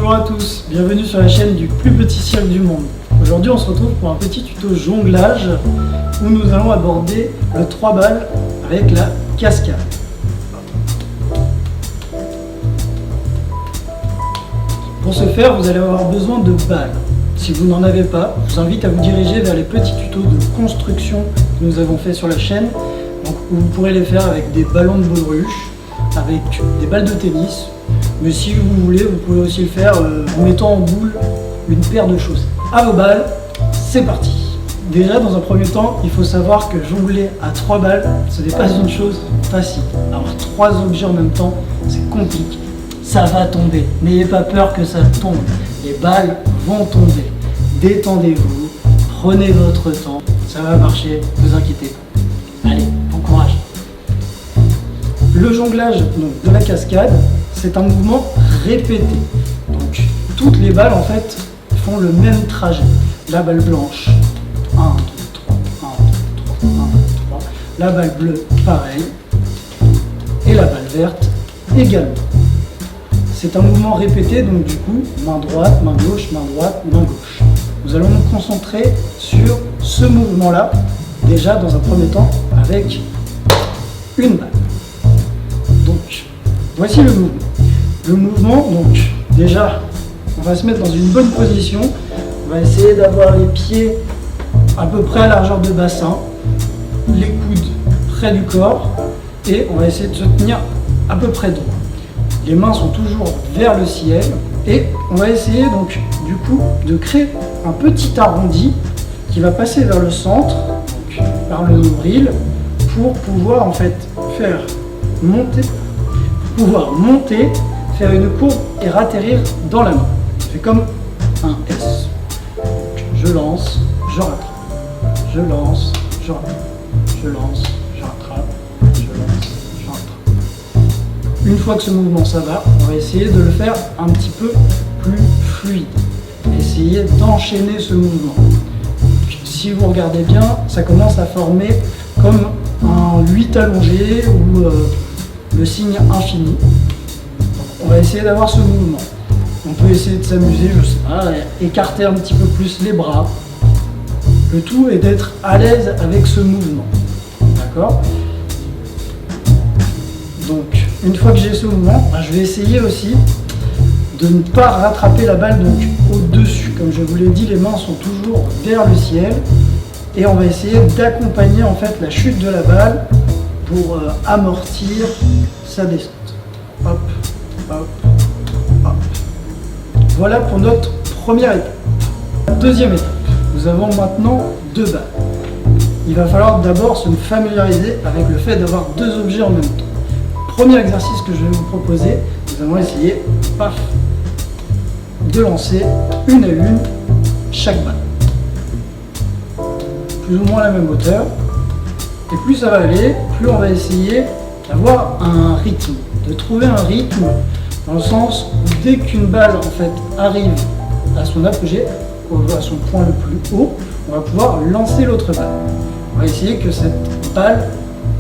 Bonjour à tous, bienvenue sur la chaîne du plus petit cirque du monde. Aujourd'hui on se retrouve pour un petit tuto jonglage où nous allons aborder le 3 balles avec la cascade. Pour ce faire, vous allez avoir besoin de balles. Si vous n'en avez pas, je vous invite à vous diriger vers les petits tutos de construction que nous avons fait sur la chaîne, donc, où vous pourrez les faire avec des ballons de baudruche, avec des balles de tennis, mais si vous voulez, vous pouvez aussi le faire en mettant en boule une paire de chaussettes. À vos balles, c'est parti! Déjà, dans un premier temps, il faut savoir que jongler à 3 balles, ce n'est pas une chose facile. Avoir 3 objets en même temps, c'est compliqué. Ça va tomber, n'ayez pas peur que ça tombe. Les balles vont tomber. Détendez-vous, prenez votre temps, ça va marcher, ne vous inquiétez pas. Allez, bon courage! Le jonglage donc, de la cascade, c'est un mouvement répété. Donc toutes les balles en fait font le même trajet. La balle blanche, 1, 2, 3, 1, 2, 3, 1, 2, 3. La balle bleue, pareil. Et la balle verte également. C'est un mouvement répété, donc du coup, main droite, main gauche, main droite, main gauche. Nous allons nous concentrer sur ce mouvement-là, déjà dans un premier temps, avec une balle. Donc, voici le mouvement. Le mouvement, donc, déjà, on va se mettre dans une bonne position. On va essayer d'avoir les pieds à peu près à largeur de bassin, les coudes près du corps, et on va essayer de se tenir à peu près droit. Les mains sont toujours vers le ciel, et on va essayer donc, du coup, de créer un petit arrondi qui va passer vers le centre, donc, par le nombril, pour pouvoir en fait faire monter, faire une courbe et ratterrir dans la main. C'est comme un S. Donc, je lance, je rattrape. Je lance, je rattrape. Je lance, je rattrape. Je lance, je rattrape. Une fois que ce mouvement ça va, on va essayer de le faire un petit peu plus fluide. Essayez d'enchaîner ce mouvement. Donc, si vous regardez bien, ça commence à former comme un 8 allongé ou le signe infini. Donc, on va essayer d'avoir ce mouvement. On peut essayer de s'amuser, je sais pas, écarter un petit peu plus les bras. Le tout est d'être à l'aise avec ce mouvement. D'accord ? Donc, une fois que j'ai ce mouvement, je vais essayer aussi de ne pas rattraper la balle donc au-dessus. Comme je vous l'ai dit, les mains sont toujours vers le ciel. Et on va essayer d'accompagner en fait la chute de la balle pour amortir sa descente. Hop, hop, hop. Voilà pour notre première étape. Deuxième étape, nous avons maintenant 2 balles. Il va falloir d'abord se familiariser avec le fait d'avoir 2 objets en même temps. Premier exercice que je vais vous proposer, nous allons essayer, paf, de lancer une à une chaque balle. Plus ou moins la même hauteur. Et plus ça va aller, plus on va essayer d'avoir un rythme, de trouver un rythme dans le sens où dès qu'une balle en fait arrive à son apogée, à son point le plus haut, on va pouvoir lancer l'autre balle. On va essayer que cette balle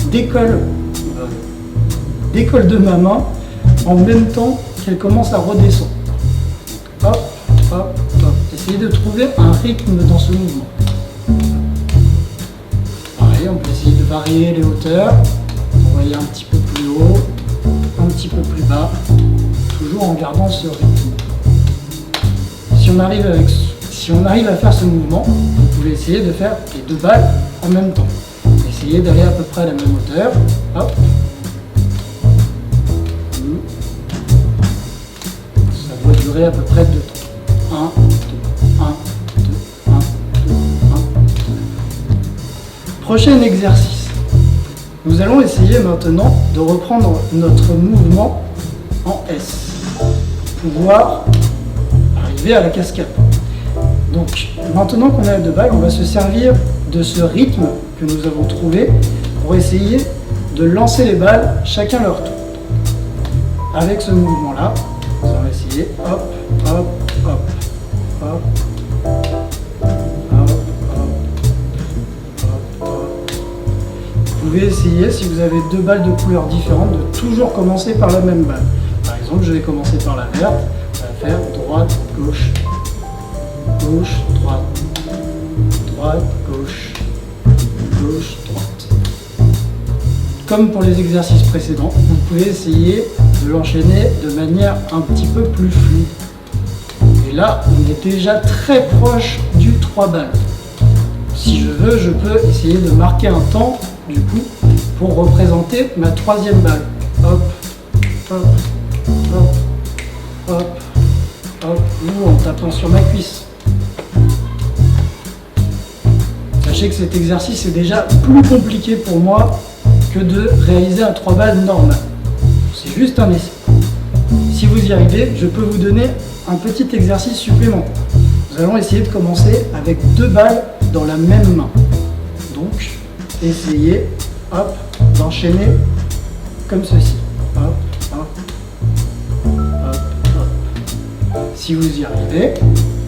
décolle de ma main en même temps qu'elle commence à redescendre. Hop, hop, hop. Essayez de trouver un rythme dans ce mouvement. On peut essayer de varier les hauteurs, envoyer un petit peu plus haut, un petit peu plus bas, toujours en gardant ce rythme. Si on arrive à faire ce mouvement, vous pouvez essayer de faire les 2 balles en même temps. Essayez d'aller à peu près à la même hauteur. Hop. Ça doit durer à peu près 2 temps. 1, 2, 1, 2, 1, 2, 1. Prochain exercice. Nous allons essayer maintenant de reprendre notre mouvement en S pour pouvoir arriver à la cascade. Donc maintenant qu'on a 2 balles, on va se servir de ce rythme que nous avons trouvé pour essayer de lancer les balles chacun leur tour. Avec ce mouvement-là, nous allons essayer hop, hop, hop, hop. Vous pouvez essayer, si vous avez 2 balles de couleurs différentes, de toujours commencer par la même balle. Par exemple, je vais commencer par la verte, on va faire droite, gauche, gauche, droite, droite, gauche, gauche, droite. Comme pour les exercices précédents, vous pouvez essayer de l'enchaîner de manière un petit peu plus fluide. Et là, on est déjà très proche du 3 balles. Si je veux, je peux essayer de marquer un temps, du coup, pour représenter ma 3e balle. Hop, hop, hop, hop, hop, ou en tapant sur ma cuisse. Sachez que cet exercice est déjà plus compliqué pour moi que de réaliser un 3 balles normal. C'est juste un essai. Si vous y arrivez, je peux vous donner un petit exercice supplémentaire. Nous allons essayer de commencer avec 2 balles dans la même main. Donc, essayez, hop, d'enchaîner comme ceci. Hop, hop, hop, hop. Si vous y arrivez,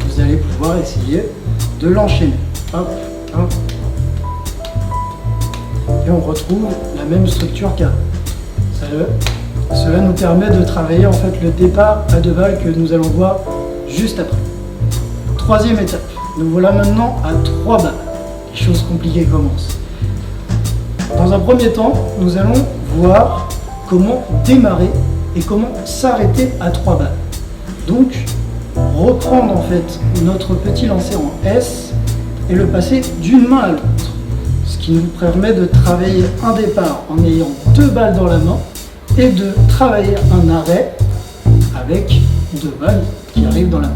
vous allez pouvoir essayer de l'enchaîner. Hop, hop. Et on retrouve la même structure qu'avant. Cela nous permet de travailler en fait le départ à 2 balles que nous allons voir juste après. 3e étape. Nous voilà maintenant à 3 balles. Les choses compliquées commencent. Dans un premier temps, nous allons voir comment démarrer et comment s'arrêter à 3 balles. Donc, reprendre en fait notre petit lancer en S et le passer d'une main à l'autre. Ce qui nous permet de travailler un départ en ayant 2 balles dans la main et de travailler un arrêt avec 2 balles qui arrivent dans la main.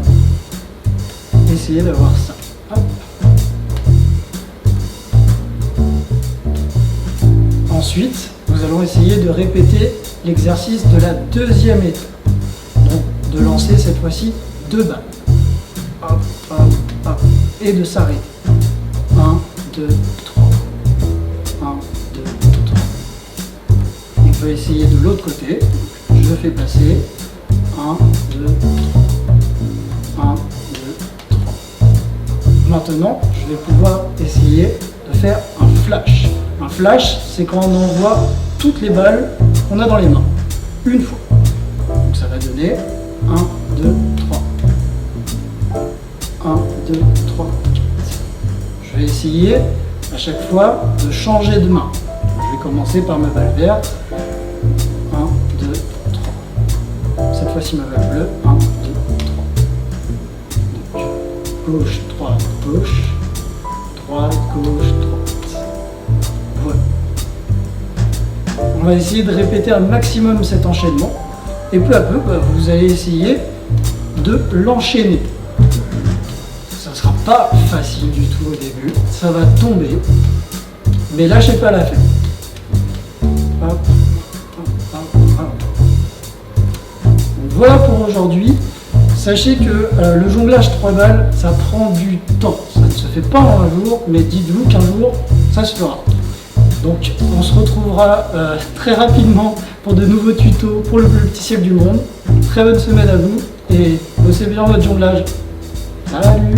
Essayez d'avoir ça. Hop. Ensuite, nous allons essayer de répéter l'exercice de la 2e étape. Donc, de lancer cette fois-ci 2 balles. Hop, hop, hop. Et de s'arrêter. 1, 2, 3. 1, 2, 3. On peut essayer de l'autre côté. Je fais passer 1, 2, 3. 1, 2, 3. Maintenant, je vais pouvoir essayer de faire un flash. Un flash, c'est quand on envoie toutes les balles qu'on a dans les mains, une fois. Donc ça va donner 1, 2, 3. 1, 2, 3, 4. Je vais essayer à chaque fois de changer de main. Je vais commencer par ma balle verte. 1, 2, 3. Cette fois-ci ma balle bleue. 1, 2, 3. Donc, gauche, droite, gauche. Droite, gauche, droite. Voilà. On va essayer de répéter un maximum cet enchaînement. Et peu à peu, vous allez essayer de l'enchaîner. Ça ne sera pas facile du tout au début. Ça va tomber. Mais lâchez pas l'affaire. Hop, hop, hop, hop. Donc voilà pour aujourd'hui. Sachez que le jonglage 3 balles, ça prend du temps. Ça ne se fait pas en un jour, mais dites-vous qu'un jour, ça se fera. Donc on se retrouvera très rapidement pour de nouveaux tutos pour le plus petit siècle du monde. Très bonne semaine à vous et bossez bien votre jonglage. Salut!